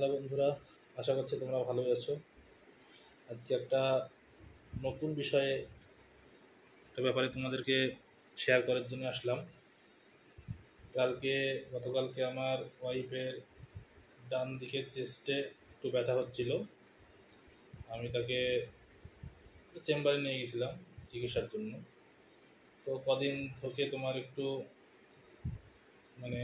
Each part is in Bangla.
হ্যালো বন্ধুরা, আশা করছি তোমরা ভালোই আছো। আজকে একটা নতুন বিষয়ে একটা ব্যাপারে তোমাদেরকে শেয়ার করার জন্য আসলাম। গতকালকে আমার ওয়াইফের ডান দিকের চেস্টে একটু ব্যথা হচ্ছিল। আমি তাকে চেম্বারে নিয়ে গেছিলাম চিকিৎসার জন্য। তো কদিন থেকে তোমার একটু মানে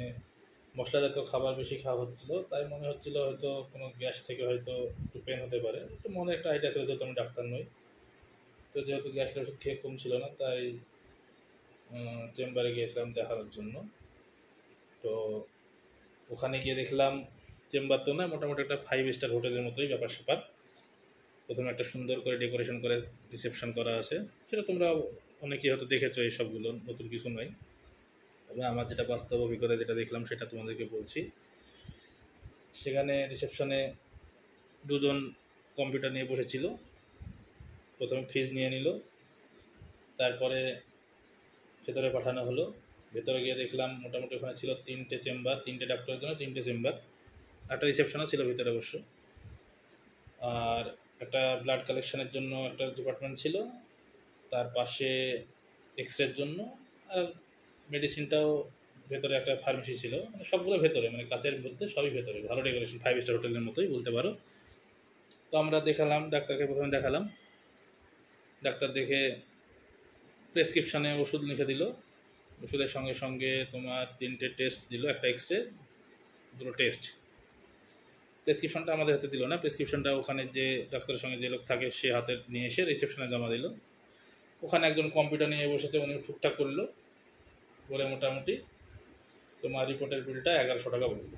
মশলাজাত খাবার বেশি খাওয়া হচ্ছিল, তাই মনে হচ্ছিল হয়তো কোনো গ্যাস থেকে হয়তো একটু পেন হতে পারে। একটু মনে একটা আইডিয়া ছিল, যেহেতু আমি ডাক্তার নই। তো যেহেতু গ্যাসের ওষুধ খেয়ে কমছিল না, তাই চেম্বারে গিয়েছিলাম দেখানোর জন্য। তো ওখানে গিয়ে দেখলাম চেম্বার তো না, মোটামুটি একটা 5 স্টার হোটেলের মতোই ব্যাপার স্যাপার। প্রথমে একটা সুন্দর করে ডেকোরেশন করে রিসেপশন করা আছে, সেটা তোমরা অনেকেই হয়তো দেখেছো, এই সবগুলো নতুন কিছু নয়। তবে আমার যেটা বাস্তব অভিজ্ঞতা যেটা দেখলাম সেটা তোমাদেরকে বলছি। সেখানে রিসেপশনে দুজন কম্পিউটার নিয়ে বসেছিল। প্রথমে ফ্রিজ নিয়ে নিল, তারপরে ভেতরে পাঠানো হলো। ভেতরে গিয়ে দেখলাম মোটামুটি ওখানে ছিল 3টে চেম্বার, 3টে ডাক্তারের জন্য 3টে চেম্বার, একটা রিসেপশনও ছিল ভিতরে অবশ্য। আর একটা ব্লাড কালেকশনের জন্য একটা ডিপার্টমেন্ট ছিল, তার পাশে এক্সরের জন্য, আর মেডিসিনটাও ভেতরে একটা ফার্মেসি ছিল। মানে সবগুলো ভেতরে, মানে কাছের মধ্যে সবই ভেতরে, ভালো ডেকোরেশন, 5 স্টার হোটেলের মতোই বলতে পারো। তো আমরা দেখালাম, ডাক্তারকে প্রথমে দেখালাম। ডাক্তার দেখে প্রেসক্রিপশানে ওষুধ লিখে দিল। ওষুধের সঙ্গে সঙ্গে তোমার 3টে টেস্ট দিল, একটা এক্সরে, দুটো টেস্ট। প্রেসক্রিপশনটা আমাদের হাতে দিল না, প্রেসক্রিপশনটা ওখানে যে ডাক্তারের সঙ্গে যে লোক থাকে সে হাতে নিয়ে এসে রিসেপশনে জমা দিল। ওখানে একজন কম্পিউটার নিয়ে বসেছে, উনি ঠিকঠাক করলো, করে মোটামুটি তোমার রিপোর্টের বিলটা 1100 টাকা বললো।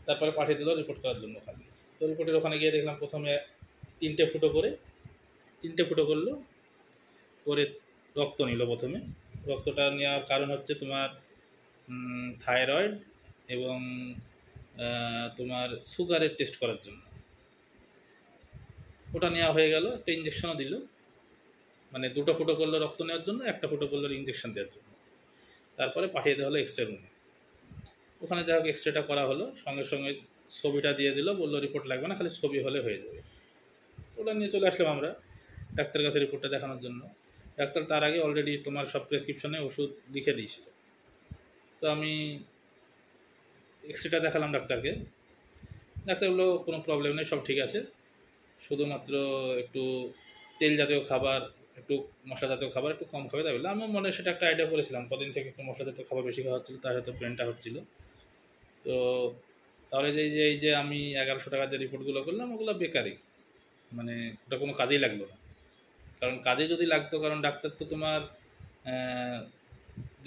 তারপরে পাঠিয়ে দিল রিপোর্ট করার জন্য ওখানে। তো রিপোর্টের ওখানে গিয়ে দেখলাম প্রথমে 3টে ফুটো করলো, করে রক্ত নিল প্রথমে। রক্তটা নেওয়ার কারণ হচ্ছে তোমার থাইরয়েড এবং তোমার সুগারের টেস্ট করার জন্য। ওটা নেওয়া হয়ে গেল, একটা ইঞ্জেকশনও দিল, মানে 2টো ফুটো করলো রক্ত নেওয়ার জন্য, একটা ফুটো করলো ইঞ্জেকশন দেওয়ার জন্য। তারপরে পাঠিয়ে দেওয়া হলো এক্সরে রুমে। ওখানে যা হোক এক্সরেটা করা হলো, সঙ্গে সঙ্গে ছবিটা দিয়ে দিল, বললো রিপোর্ট লাগবে না, খালি ছবি হলে হয়ে যাবে। ওটা নিয়ে চলে আসলাম আমরা ডাক্তারের কাছে রিপোর্টটা দেখানোর জন্য। ডাক্তার তার আগে অলরেডি তোমার সব প্রেসক্রিপশনে ওষুধ লিখে দিয়েছিল। তো আমি এক্সরেটা দেখালাম ডাক্তারকে। ডাক্তার বললো কোনো প্রবলেম নেই, সব ঠিক আছে, শুধুমাত্র একটু তেল জাতীয় খাবার, একটু মশলা জাতীয় খাবার একটু কম খাবে। তাই বললো। আমার মনে সেটা একটা আইডিয়া করেছিলাম, কদিন থেকে একটু মশলা জাতীয় খাবার বেশি খাওয়া হচ্ছিলো, তার হয়তো পেনটা হচ্ছিলো। তো তাহলে এই যে আমি 1100 টাকার যে রিপোর্টগুলো করলাম ওগুলো বেকারই, মানে ওটা কোনো কাজেই লাগলো না। কারণ কাজে যদি লাগতো, কারণ ডাক্তার তো তোমার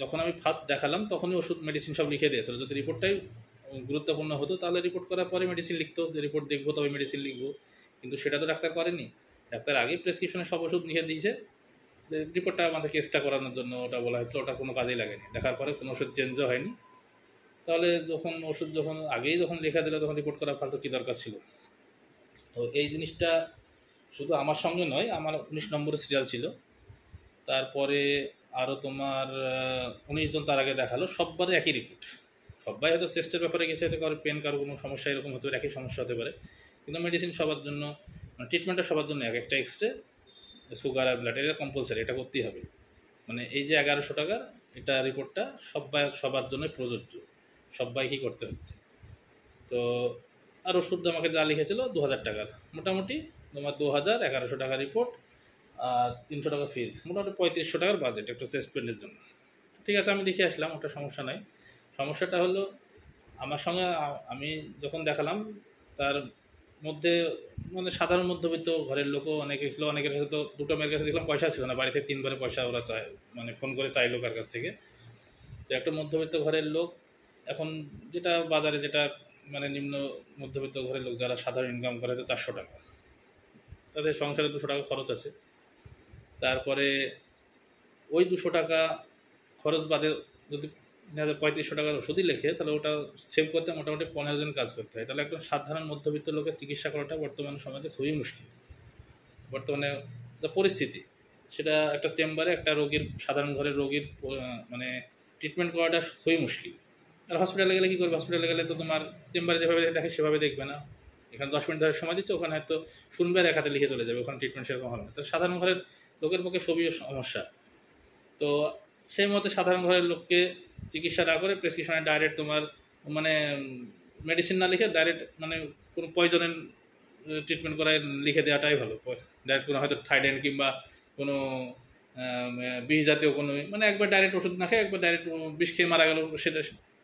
যখন আমি ফার্স্ট দেখালাম তখনই ওষুধ মেডিসিন সব লিখে দিয়েছিল। যদি রিপোর্টটাই গুরুত্বপূর্ণ হতো তাহলে রিপোর্ট করার পরে মেডিসিন লিখতো, যে রিপোর্ট দেখবো তবে মেডিসিন লিখবো। কিন্তু সেটা তো ডাক্তার করেনি। ডাক্তার আগেই প্রেসক্রিপশনে সব ওষুধ লিখে দিয়েছে, রিপোর্টটা আমাদেরকে এক্সট্রা করানোর জন্য ওটা বলা হয়েছিল। ওটা কোনো কাজেই লাগেনি, দেখার পরে কোনো ওষুধ চেঞ্জও হয়নি। তাহলে যখন আগেই লেখা দিল তখন রিপোর্ট করা ফালতু কী দরকার ছিল। তো এই জিনিসটা শুধু আমার সঙ্গে নয়, আমার 19 নম্বরের সিরিয়াল ছিল, তারপরে আরও তোমার 19 জন তার আগে দেখালো, সববারে একই রিপোর্ট। সবাই হয়তো চেস্টের ব্যাপারে গেছে, হয়তো কারো পেন, কারো কোনো সমস্যা এরকম হতে পারে, একই সমস্যা হতে পারে, কিন্তু মেডিসিন সবার জন্য, মানে ট্রিটমেন্টটা সবার জন্য একটা এক্সরে, সুগার আর ব্লাড, এটা কম্পালসারি, এটা করতেই হবে। মানে এই যে 1100 টাকার এটা রিপোর্টটা সবার জন্য প্রযোজ্য, সবাইকেই করতে হচ্ছে। তো আর ওষুধ আমাকে যা লিখেছিল 2000 টাকার, মোটামুটি তোমার 2000, 1100 টাকার রিপোর্ট, আর 300 টাকা ফিজ, মোটামুটি 3500 টাকার বাজেট একটা চেস্ট পেনের জন্য। ঠিক আছে, আমি দেখে আসলাম, ওটা সমস্যা নাই। সমস্যাটা হলো আমার সঙ্গে আমি যখন দেখালাম তার মধ্যে, মানে সাধারণ মধ্যবিত্ত ঘরের লোকও অনেকে ছিল। অনেকের কাছে তো, দুটো মেয়ের কাছে দেখলাম পয়সা ছিল না, বাড়িতে 3বারে পয়সা ওরা চায়, মানে ফোন করে চাইলো কার কাছ থেকে। তো একটা মধ্যবিত্ত ঘরের লোক, এখন যেটা বাজারে যেটা মানে নিম্ন মধ্যবিত্ত ঘরের লোক যারা সাধারণ ইনকাম করে, তো 400 টাকা, তাদের সংসারে 200 টাকা খরচ আছে। তারপরে ওই 200 টাকা খরচ বাদে যদি 3500 টাকার ওষুধই লেখে, তাহলে ওটা সেভ করতে মোটামুটি 15 দিন কাজ করতে হয়। তাহলে একদম সাধারণ মধ্যবিত্ত লোকের চিকিৎসা করাটা বর্তমান সমাজে খুবই মুশকিল। বর্তমানে যা পরিস্থিতি, সেটা একটা চেম্বারে একটা রোগীর, সাধারণ ঘরের রোগীর মানে ট্রিটমেন্ট করাটা খুবই মুশকিল। আর হসপিটালে গেলে কী করবে, হসপিটালে গেলে তো তোমার চেম্বারে যেভাবে দেখে সেভাবে দেখবে না, এখানে 10 মিনিট ধরে সময় দিচ্ছে, ওখানে হয়তো শুনবে আর এক হাতে লিখে চলে যাবে, ওখানে ট্রিটমেন্ট সেরকম হবে না। তো সাধারণ ঘরের লোকের পক্ষে খুবই সমস্যা। তো সেই মতে সাধারণ ঘরের লোককে চিকিৎসা না করে প্রেসক্রিপশনে ডাইরেক্ট তোমার মানে মেডিসিন না লিখে ডাইরেক্ট মানে কোনো পয়জনের ট্রিটমেন্ট করায় লিখে দেওয়াটাই ভালো। ডাইরেক্ট কোনো হয়তো থাইডেন কিংবা কোনো বিষ জাতীয় কোনো মানে একবার ডাইরেক্ট ওষুধ না খেয়ে একবার ডাইরেক্ট বিষ খেয়ে মারা গেল, সেটা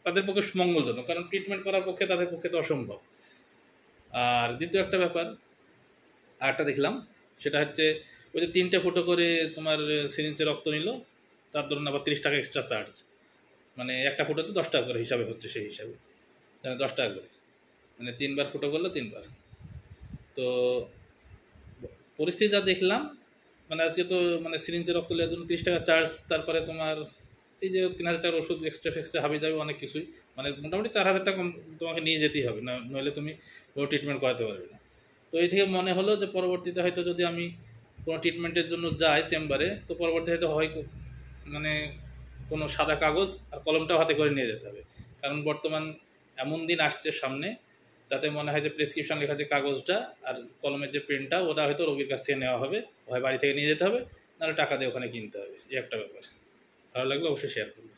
তাদের পক্ষে মঙ্গলজনক, কারণ ট্রিটমেন্ট করার পক্ষে তাদের পক্ষে তো অসম্ভব। আর দ্বিতীয় একটা ব্যাপার আরেকটা দেখলাম, সেটা হচ্ছে ওই যে 3টে ফুটো করে তোমার সিরিঞ্জে রক্ত নিল, তার ধরুন আবার 30 টাকা এক্সট্রা চার্জ, মানে একটা ফুটোতে 10 টাকা করে হিসাবে হচ্ছে, সেই হিসাবে মানে 10 টাকা করে, মানে 3বার ফুটো করলো 3বার। তো পরিস্থিতি যা দেখলাম, মানে আজকে তো মানে সিরিঞ্জে রক্ত নেওয়ার জন্য 30 টাকা চার্জ, তারপরে তোমার এই যে 3000 টাকার ওষুধ এক্সট্রা হাবি যাবে অনেক কিছুই, মানে মোটামুটি 4000 টাকা তোমাকে নিয়ে যেতেই হবে, না নইলে তুমি কোনো ট্রিটমেন্ট করাতে পারবে না। তো এই থেকে মনে হলো যে পরবর্তীতে হয়তো যদি আমি কোনো ট্রিটমেন্টের জন্য যাই চেম্বারে, তো পরবর্তী হয়তো হয় মানে কোনো সাদা কাগজ আর কলমটাও হাতে করে নিয়ে যেতে হবে, কারণ বর্তমান এমন দিন আসছে সামনে, তাতে মনে হয় যে প্রেসক্রিপশন লেখা যে কাগজটা আর কলমের যে পেনটা, ওটা হয়তো রোগীর কাছ থেকে নেওয়া হবে, হয় বাড়ি থেকে নিয়ে যেতে হবে, নাহলে টাকা দিয়ে ওখানে কিনতে হবে। এই একটা ব্যাপার। ভালো লাগলে অবশ্যই শেয়ার করবে।